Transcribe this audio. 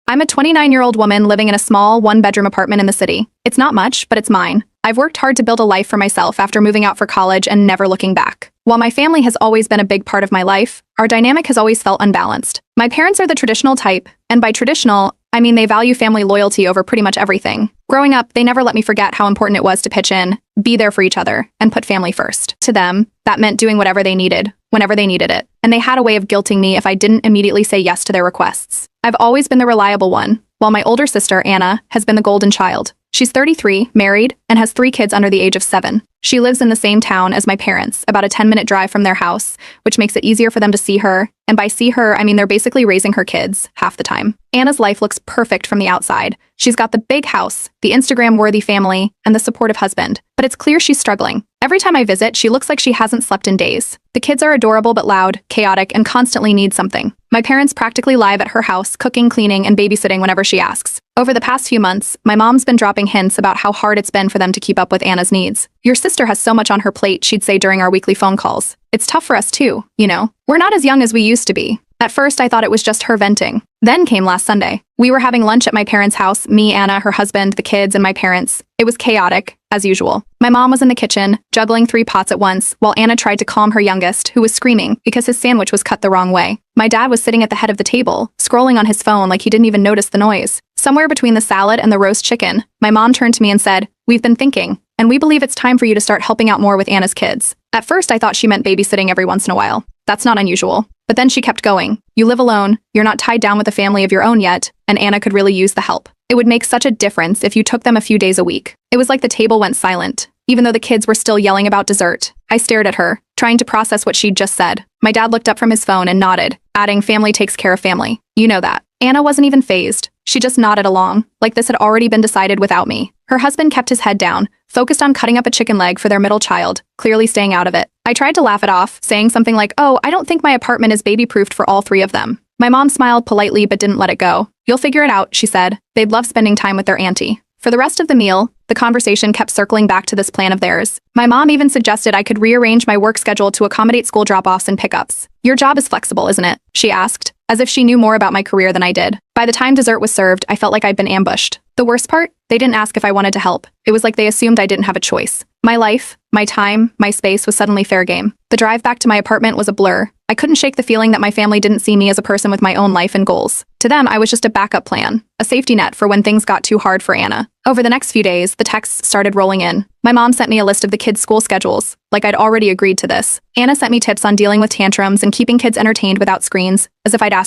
I'm a 29-year-old woman living in a small, one-bedroom apartment in the city. It's not much, but it's mine. I've worked hard to build a life for myself after moving out for college and never looking back. While my family has always been a big part of my life, our dynamic has always felt unbalanced. My parents are the traditional type, and by traditional, I mean they value family loyalty over pretty much everything. Growing up, they never let me forget how important it was to pitch in, be there for each other, and put family first. To them, that meant doing whatever they needed, whenever they needed it, and they had a way of guilting me if I didn't immediately say yes to their requests. I've always been the reliable one, while my older sister, Anna, has been the golden child. She's 33, married, and has 3 kids under the age of 7. She lives in the same town as my parents, about a 10-minute drive from their house, which makes it easier for them to see her. And by see her, I mean they're basically raising her kids, half the time. Anna's life looks perfect from the outside. She's got the big house, the Instagram-worthy family, and the supportive husband. But it's clear she's struggling. Every time I visit, she looks like she hasn't slept in days. The kids are adorable but loud, chaotic, and constantly need something. My parents practically live at her house, cooking, cleaning, and babysitting whenever she asks. Over the past few months, my mom's been dropping hints about how hard it's been for them to keep up with Anna's needs. Your sister has so much on her plate, she'd say during our weekly phone calls. It's tough for us too, you know. We're not as young as we used to be. At first, I thought it was just her venting. Then came last Sunday. We were having lunch at my parents' house, me, Anna, her husband, the kids, and my parents. It was chaotic, as usual. My mom was in the kitchen, juggling 3 pots at once, while Anna tried to calm her youngest, who was screaming because his sandwich was cut the wrong way. My dad was sitting at the head of the table, scrolling on his phone like he didn't even notice the noise. Somewhere between the salad and the roast chicken, my mom turned to me and said, "We've been thinking, and we believe it's time for you to start helping out more with Anna's kids." At first, I thought she meant babysitting every once in a while. That's not unusual. But then she kept going. "You live alone, you're not tied down with a family of your own yet, and Anna could really use the help. It would make such a difference if you took them a few days a week." It was like the table went silent, even though the kids were still yelling about dessert. I stared at her, trying to process what she'd just said. My dad looked up from his phone and nodded, adding, "Family takes care of family. You know that." Anna wasn't even fazed. She just nodded along, like this had already been decided without me. Her husband kept his head down, focused on cutting up a chicken leg for their middle child, clearly staying out of it. I tried to laugh it off, saying something like, "Oh, I don't think my apartment is baby-proofed for all 3 of them." My mom smiled politely but didn't let it go. "You'll figure it out," she said. They'd love spending time with their auntie. For the rest of the meal, the conversation kept circling back to this plan of theirs. My mom even suggested I could rearrange my work schedule to accommodate school drop-offs and pickups. "Your job is flexible, isn't it?" she asked, as if she knew more about my career than I did. By the time dessert was served, I felt like I'd been ambushed. The worst part? They didn't ask if I wanted to help. It was like they assumed I didn't have a choice. My life, my time, my space was suddenly fair game. The drive back to my apartment was a blur. I couldn't shake the feeling that my family didn't see me as a person with my own life and goals. To them, I was just a backup plan, a safety net for when things got too hard for Anna. Over the next few days, the texts started rolling in. My mom sent me a list of the kids' school schedules, like I'd already agreed to this. Anna sent me tips on dealing with tantrums and keeping kids entertained without screens, as if I'd asked